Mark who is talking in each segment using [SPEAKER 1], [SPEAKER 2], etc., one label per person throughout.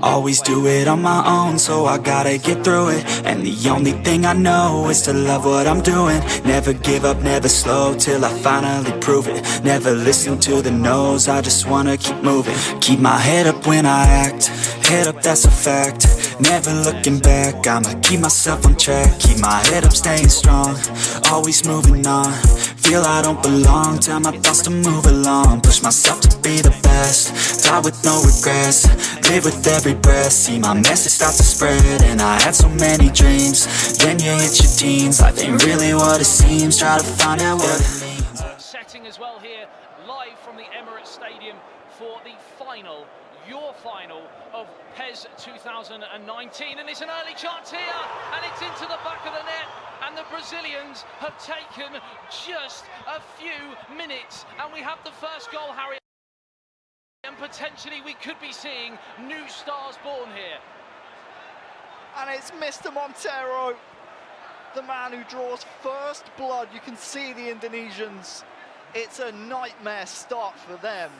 [SPEAKER 1] Always do it on my own, so I gotta get through it. And the only thing I know is to love what I'm doing. Never give up, never slow, till I finally prove it. Never listen to the no's, I just wanna keep moving. Keep my head up when I act, head up, that's a fact. Never looking back, I'ma keep myself on track. Keep my head up, staying strong, always moving on. Feel I don't belong, tell my thoughts to move along. Push myself to be the best, die with no regrets. Live with every breath, see my message start to spread. And I had so many dreams, then you hit your teens. Life ain't really what it seems, try to find out what it means.
[SPEAKER 2] Setting as well here, live from the Emirates Stadium for the final, your final of PES 2019, and it's an early chance here, and it's into the back of the net, and the Brazilians have taken just a few minutes, and we have the first goal, Harry, and potentially we could be seeing new stars born here.
[SPEAKER 3] And it's Mr. Montero, the man who draws first blood. You can see the Indonesians. It's a nightmare start for them.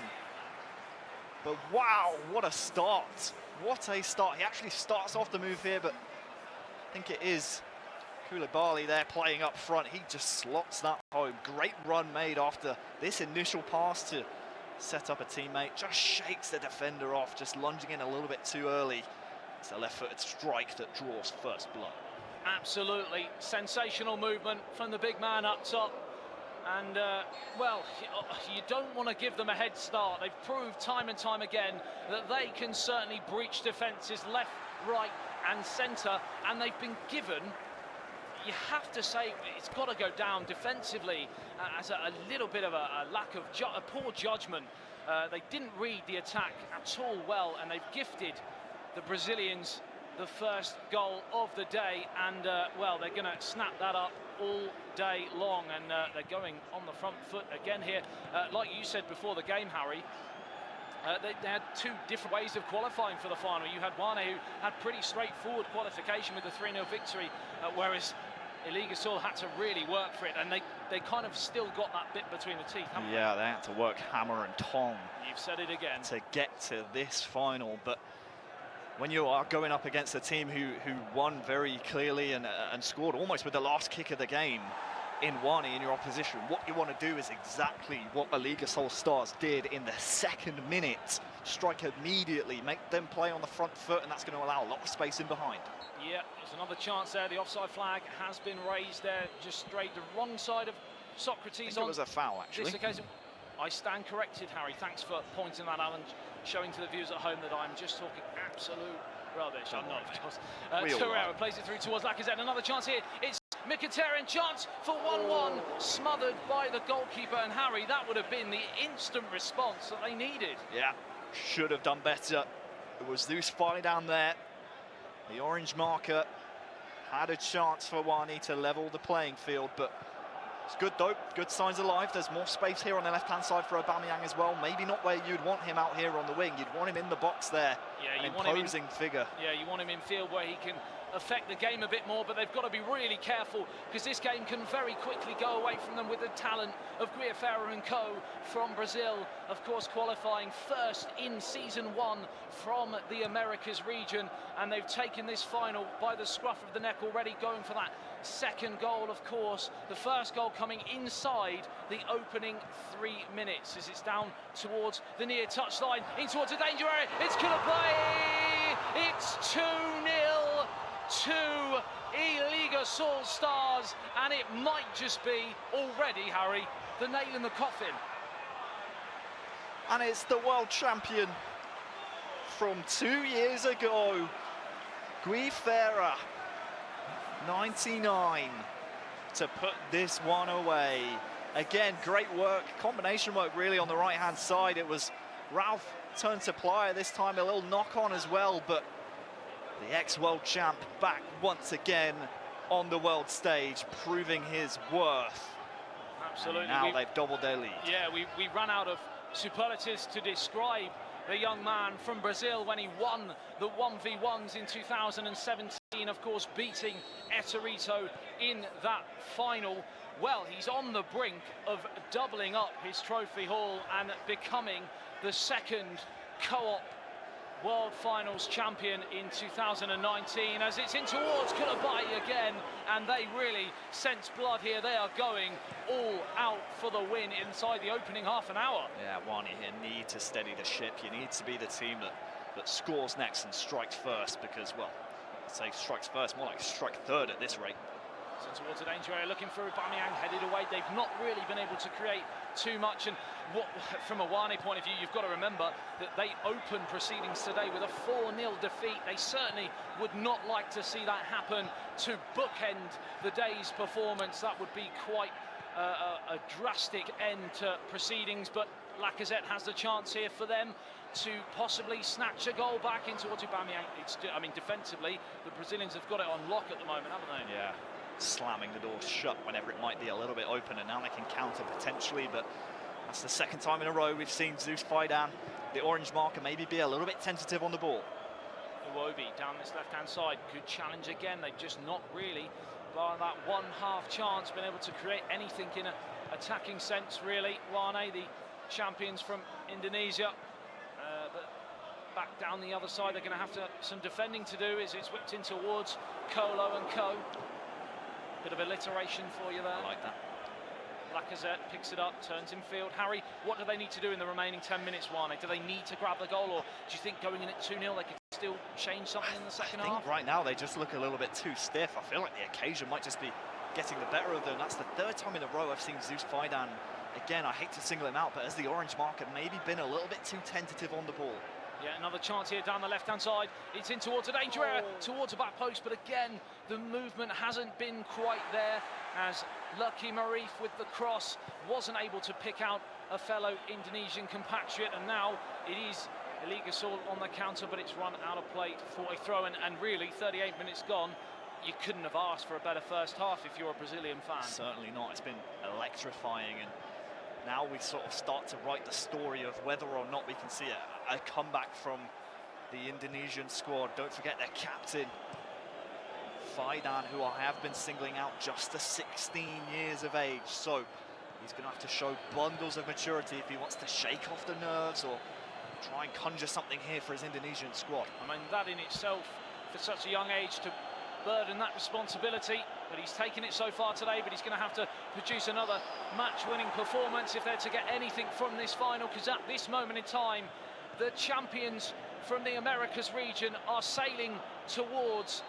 [SPEAKER 3] But wow, what a start. What a start. He actually starts off the move here, but I think it is Koulibaly there playing up front. He just slots that home. Great run made after this initial pass to set up a teammate. Just shakes the defender off, just lunging in a little bit too early. It's a left-footed strike that draws first blood.
[SPEAKER 2] Absolutely. Sensational movement from the big man up top. And, well, you don't want to give them a head start. They've proved time and time again that they can certainly breach defences left, right and centre. And they've been given, you have to say, it's got to go down defensively as a little bit of a lack of, a poor judgment. They didn't read the attack at all well, and they've gifted the Brazilians the first goal of the day, and well, they're going to snap that up all day long, and they're going on the front foot again here. Like you said before the game, Harry, they had two different ways of qualifying for the final. You had wani, who had pretty straightforward qualification with a 3-0 victory, whereas eligasul had to really work for it, and they kind of still got that bit between the teeth, haven't
[SPEAKER 3] Yeah, they had to work hammer and tong.
[SPEAKER 2] You've said it again.
[SPEAKER 3] To get to this final, but when you are going up against a team who won very clearly and scored almost with the last kick of the game in wani in your opposition, what you want to do is exactly what eligasul stars did in the second minute. Strike immediately, make them play on the front foot, and that's going to allow a lot of space in behind.
[SPEAKER 2] Yeah, there's another chance there. The offside flag has been raised there, just straight the wrong side of Socrates.
[SPEAKER 3] It was a foul, actually.
[SPEAKER 2] This occasion. I stand corrected, Harry. Thanks for pointing that out and showing to the viewers at home that I'm just talking absolute rubbish. I'm not, of course. Torreira plays it through towards Lacazette. Another chance here. It's Mkhitaryan, chance for 1-1, smothered by the goalkeeper. And Harry, that would have been the instant response that they needed.
[SPEAKER 3] Yeah, should have done better. It was loose fly down there. The orange marker had a chance for wani to level the playing field, but it's good though, good signs of life. There's more space here on the left-hand side for Aubameyang as well. Maybe not where you'd want him out here on the wing. You'd want him in the box there,
[SPEAKER 2] yeah,
[SPEAKER 3] an imposing figure.
[SPEAKER 2] Yeah, you want him in field where he can affect the game a bit more, but they've got to be really careful because this game can very quickly go away from them with the talent of Guiafera and co from Brazil, of course qualifying first in season 1 from the Americas region, and they've taken this final by the scruff of the neck already, going for that second goal, of course. The first goal coming inside the opening 3 minutes as it's down towards the near touchline, in towards a danger area. It's Cukup. It's 2-0 to eligasul stars, and it might just be already, Harry, the nail in the coffin.
[SPEAKER 3] And it's the world champion from 2 years ago, Guiafera, 99, to put this one away. Again, great work, combination work really on the right-hand side. It was Ralph turned to Playa this time, a little knock-on as well, but the ex-world champ back once again on the world stage, proving his worth.
[SPEAKER 2] Absolutely.
[SPEAKER 3] And now they've doubled their lead.
[SPEAKER 2] Yeah, we ran out of superlatives to describe the young man from Brazil when he won the 1v1s in 2017, of course beating Etorito in that final. Well, he's on the brink of doubling up his trophy haul and becoming the second Co-op World Finals champion in 2019, as it's in towards Cukup again, and they really sense blood here. They are going all out for the win inside the opening half an hour.
[SPEAKER 4] Yeah, Wani here need to steady the ship. You need to be the team that scores next and strikes first, because, well, I'd say strikes first, more like strike third at this rate.
[SPEAKER 2] So towards the danger area, looking for Aubameyang, headed away. They've not really been able to create too much, and from a Wani point of view, you've got to remember that they opened proceedings today with a 4-0 defeat. They certainly would not like to see that happen to bookend the day's performance. That would be quite a drastic end to proceedings, but Lacazette has the chance here for them to possibly snatch a goal back in towards Aubameyang. I mean, defensively, the Brazilians have got it on lock at the moment, haven't they?
[SPEAKER 4] Yeah, slamming the door shut whenever it might be a little bit open, and now they can counter potentially, but that's the second time in a row we've seen Zeus Faidan, the orange marker, maybe be a little bit tentative on the ball.
[SPEAKER 2] Iwobi down this left-hand side, good challenge again. They've just not really, by that one half chance, been able to create anything in an attacking sense, really. Wani, the champions from Indonesia, but back down the other side, they're going to have some defending to do as it's whipped in towards Colo and Co. Bit of alliteration for you there.
[SPEAKER 4] I like that.
[SPEAKER 2] Lacazette picks it up, turns in field. Harry, what do they need to do in the remaining 10 minutes, Wani? Do they need to grab the goal, or do you think going in at 2-0 they could still change something in the second half?
[SPEAKER 4] I think right now they just look a little bit too stiff. I feel like the occasion might just be getting the better of them. That's the third time in a row I've seen Zeus Faidan. Again, I hate to single him out, but as the orange marker, maybe been a little bit too tentative on the ball.
[SPEAKER 2] Yeah, another chance here down the left-hand side. It's in towards a danger area, towards a back post, but again, the movement hasn't been quite there, as Lucky Marif with the cross wasn't able to pick out a fellow Indonesian compatriot, and now it is eligasul on the counter, but it's run out of play for a throw, and really 38 minutes gone. You couldn't have asked for a better first half if you're a Brazilian fan.
[SPEAKER 4] Certainly not. It's been electrifying, and now we sort of start to write the story of whether or not we can see a comeback from the Indonesian squad. Don't forget their captain, Faidan, who I have been singling out, just 16 years of age. So he's going to have to show bundles of maturity if he wants to shake off the nerves or try and conjure something here for his Indonesian squad.
[SPEAKER 2] I mean, that in itself, for such a young age, to burden that responsibility, but he's taken it so far today, but he's going to have to produce another match-winning performance if they're to get anything from this final, because at this moment in time, the champions from the Americas region are sailing towards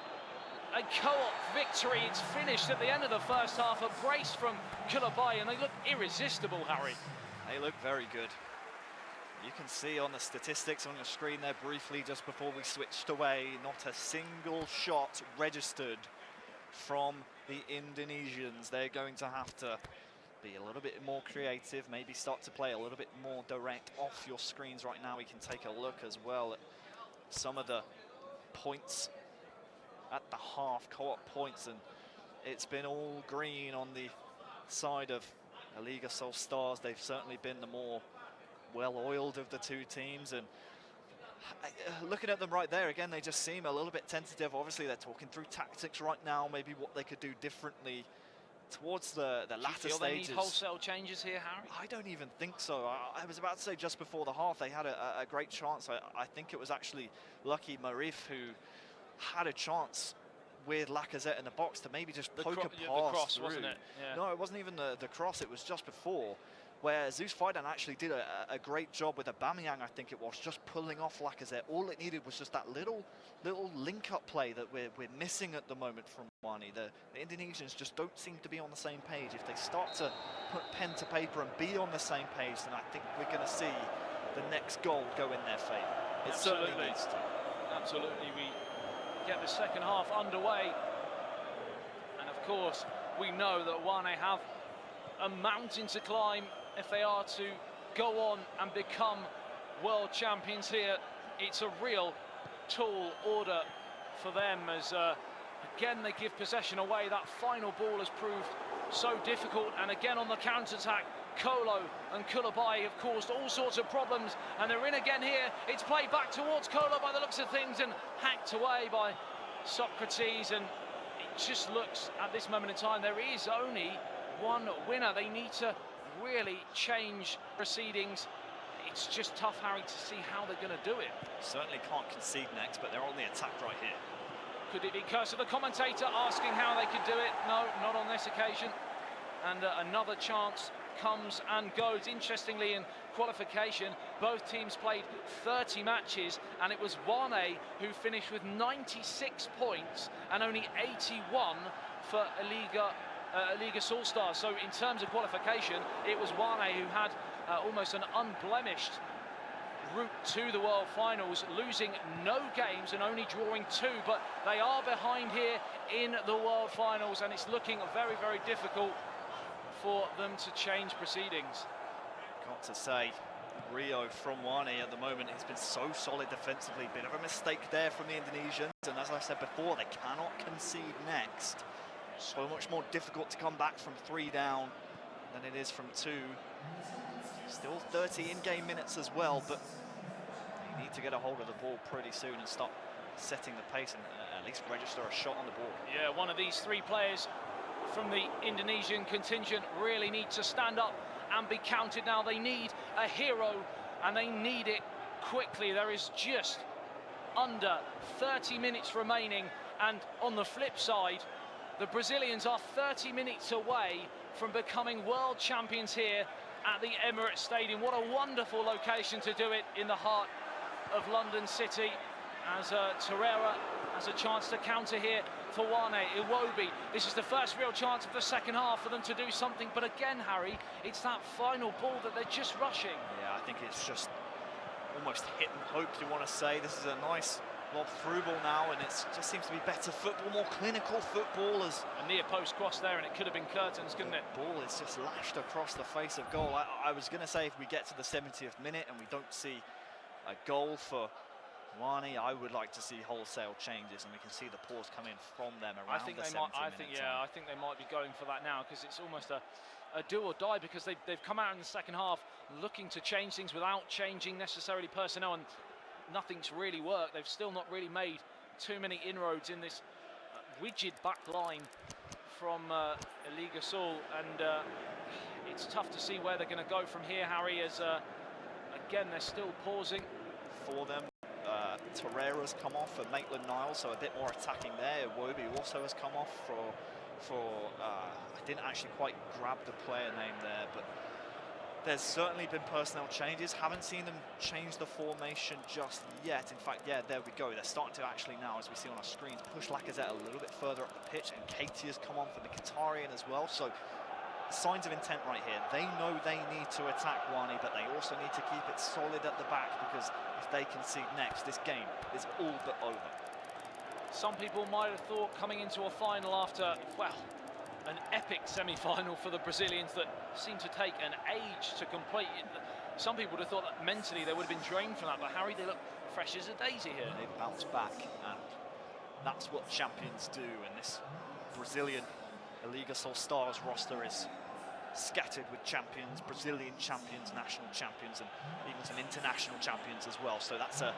[SPEAKER 2] a co-op victory. It's finished at the end of the first half, a brace from Cukup, and they look irresistible, Harry.
[SPEAKER 4] They look very good. You can see on the statistics on the screen there briefly just before we switched away, not a single shot registered from the Indonesians. They're going to have to be a little bit more creative, maybe start to play a little bit more direct off your screens right now. We can take a look as well at some of the points at the half, co-op points, and it's been all green on the side of eligasul Stars. They've certainly been the more well-oiled of the two teams, and looking at them right there again, they just seem a little bit tentative. Obviously they're talking through tactics right now, maybe what they could do differently towards the latter stages.
[SPEAKER 2] They need wholesale changes here, Harry?
[SPEAKER 4] I don't even think so. I was about to say just before the half they had a great chance. I think it was actually Lucky Marif who had a chance with Lacazette in the box to maybe just poke a pass
[SPEAKER 2] the cross,
[SPEAKER 4] through.
[SPEAKER 2] Wasn't it? Yeah.
[SPEAKER 4] No, it wasn't even the cross, it was just before, where Zeus Faidan actually did a great job with Aubameyang, I think it was, just pulling off Lacazette. All it needed was just that little link-up play that we're missing at the moment from Wani. The Indonesians just don't seem to be on the same page. If they start to put pen to paper and be on the same page, then I think we're going to see the next goal go in their favour. It certainly needs to.
[SPEAKER 2] Absolutely, we get the second half underway, and of course we know that Wani have a mountain to climb if they are to go on and become world champions here. It's a real tall order for them, as again they give possession away. That final ball has proved so difficult, and again on the counter-attack, Colo and Cukup have caused all sorts of problems, and they're in again here. It's played back towards Colo by the looks of things, and hacked away by Socrates, and it just looks at this moment in time there is only one winner. They need to really change proceedings. it's just tough, Harry, to see how they're going to do it.
[SPEAKER 4] Certainly can't concede next, but they're on the attack right here.
[SPEAKER 2] Could it be Cursor, the commentator, asking how they could do it? No, not on this occasion. And another chance comes and goes. Interestingly, in qualification, both teams played 30 matches, and it was wani who finished with 96 points and only 81 for eligasul stars. So in terms of qualification, it was wani who had almost an unblemished route to the World Finals, losing no games and only drawing 2, but they are behind here in the World Finals, and it's looking very, very difficult for them to change proceedings.
[SPEAKER 4] Got to say, Rio from wani at the moment has been so solid defensively. Bit of a mistake there from the Indonesians, and as I said before, they cannot concede next. So much more difficult to come back from 3 down than it is from 2. Still 30 in-game minutes as well, but they need to get a hold of the ball pretty soon and start setting the pace and at least register a shot on the ball.
[SPEAKER 2] Yeah, one of these 3 players from the Indonesian contingent really need to stand up and be counted now. They need a hero, and they need it quickly. There is just under 30 minutes remaining, and on the flip side, the Brazilians are 30 minutes away from becoming world champions here at the Emirates Stadium. What a wonderful location to do it, in the heart of London City, as Torreira has a chance to counter here for wani. Iwobi, this is the first real chance of the second half for them to do something, but again, Harry, it's that final ball that they're just rushing.
[SPEAKER 4] Yeah, I think it's just almost hit and hope, you want to say. This is a nice lob through ball now, and it just seems to be better football, more clinical football. As
[SPEAKER 2] a near post cross there, and it could have been curtains, couldn't it?
[SPEAKER 4] The ball is just lashed across the face of goal. I was going to say, if we get to the 70th minute and we don't see a goal for wani, I would like to see wholesale changes, and we can see the pause come in from them around the 70 minutes.
[SPEAKER 2] I think they might be going for that now, because it's almost a do or die, because they've come out in the second half looking to change things without changing necessarily personnel, and nothing's really worked. They've still not really made too many inroads in this rigid back line from eligasul, and it's tough to see where they're going to go from here, Harry, as again they're still pausing
[SPEAKER 4] for them. Torreira's come off for Maitland-Niles, so a bit more attacking there. Iwobi also has come off for I didn't actually quite grab the player name there, but there's certainly been personnel changes. Haven't seen them change the formation just yet. In fact, yeah, there we go. They're starting to actually now, as we see on our screens, push Lacazette a little bit further up the pitch, and Katie has come on for the Qatarian as well. So signs of intent right here. They know they need to attack wani, but they also need to keep it solid at the back, because if they concede next, this game is all but over.
[SPEAKER 2] Some people might have thought, coming into a final after, well, an epic semi-final for the Brazilians that seemed to take an age to complete. Some people would have thought that mentally they would have been drained from that, but Harry, they look fresh as a daisy here.
[SPEAKER 4] They've bounced back, and that's what champions do, and this Brazilian eligasul Stars roster is scattered with champions, Brazilian champions, national champions, and even some international champions as well. So that's a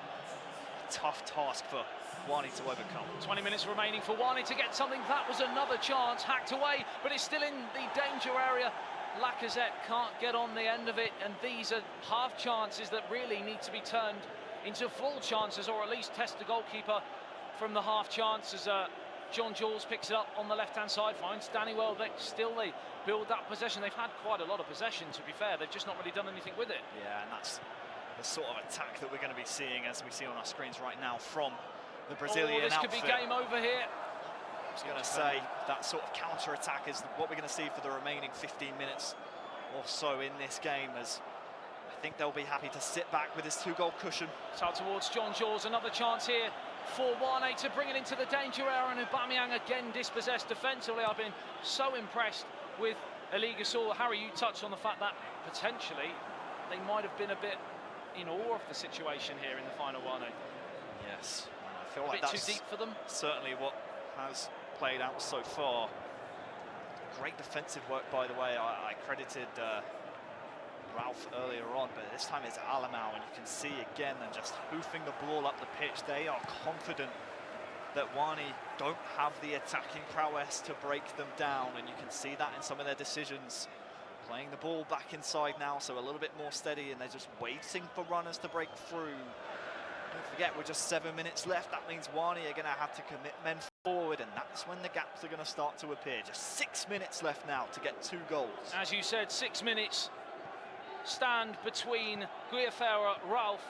[SPEAKER 4] tough task for wani to overcome. 20
[SPEAKER 2] minutes remaining for wani to get something. That was another chance, hacked away, but it's still in the danger area. Lacazette can't get on the end of it, and these are half chances that really need to be turned into full chances, or at least test the goalkeeper from the half chances. John Jules picks it up on the left-hand side, finds Danny Welbeck. Still they build that possession. They've had quite a lot of possession, to be fair. They've just not really done anything with it.
[SPEAKER 4] Yeah, and that's the sort of attack that we're going to be seeing, as we see on our screens right now, from the Brazilian
[SPEAKER 2] this
[SPEAKER 4] outfit.
[SPEAKER 2] Could be game over here.
[SPEAKER 4] I was going to say, that sort of counter-attack is what we're going to see for the remaining 15 minutes or so in this game, as I think they'll be happy to sit back with his 2-goal cushion.
[SPEAKER 2] It's out towards John Jules. Another chance here for wani to bring it into the danger area, and Aubameyang again dispossessed defensively. I've been so impressed with eligasul. Harry, you touched on the fact that potentially they might have been a bit in awe of the situation here in the final wani.
[SPEAKER 4] Yes, I feel like
[SPEAKER 2] that's
[SPEAKER 4] that's
[SPEAKER 2] too deep for them.
[SPEAKER 4] Certainly what has played out so far. Great defensive work, by the way. I credited Ralph earlier on, but this time it's Alamau, and you can see again they're just hoofing the ball up the pitch. They are confident that wani don't have the attacking prowess to break them down, and you can see that in some of their decisions. Playing the ball back inside now, so a little bit more steady, and they're just waiting for runners to break through. Don't forget, we're just 7 minutes left. That means Wani are going to have to commit men forward, and that's when the gaps are going to start to appear. Just 6 minutes left now to get 2 goals.
[SPEAKER 2] As you said, 6 minutes stand between Guiafera, Ralph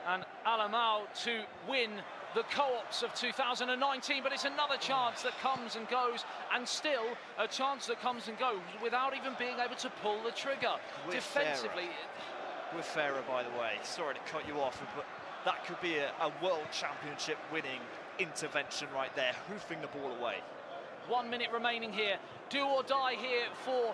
[SPEAKER 2] and Alamau to win the Co-ops of 2019, but it's another chance that comes and goes, and still a chance that comes and goes without even being able to pull the trigger. Defensively.
[SPEAKER 4] Guiafera, by the way, sorry to cut you off, but that could be a World Championship winning intervention right there, hoofing the ball away.
[SPEAKER 2] 1 minute remaining here. Do or die here for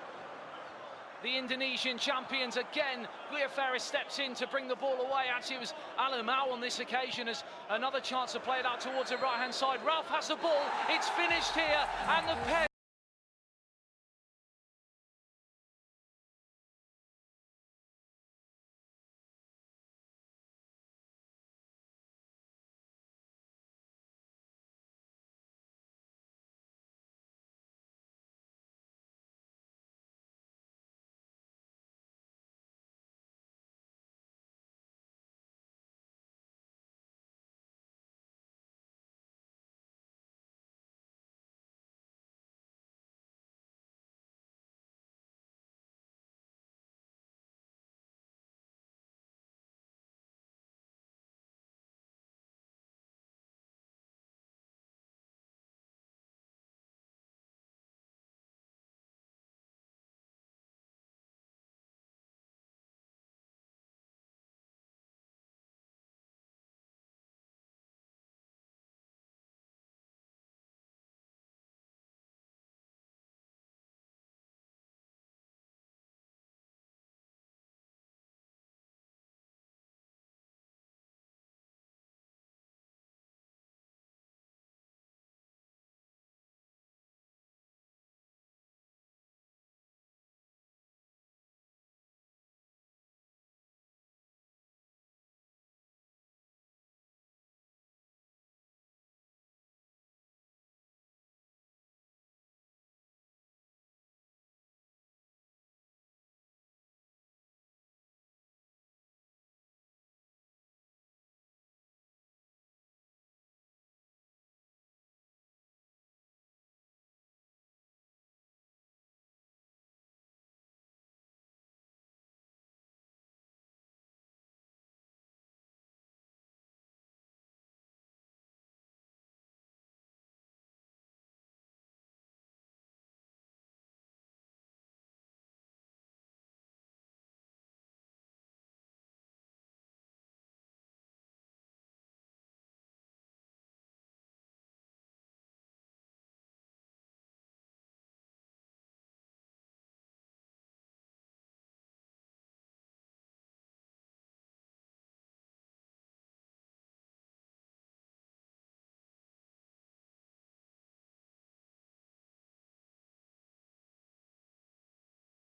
[SPEAKER 2] the Indonesian champions. Again, Guiafera steps in to bring the ball away. Actually, it was Alamau on this occasion as another chance to play it out towards the right-hand side. Ralph has the ball. It's finished here, and the PES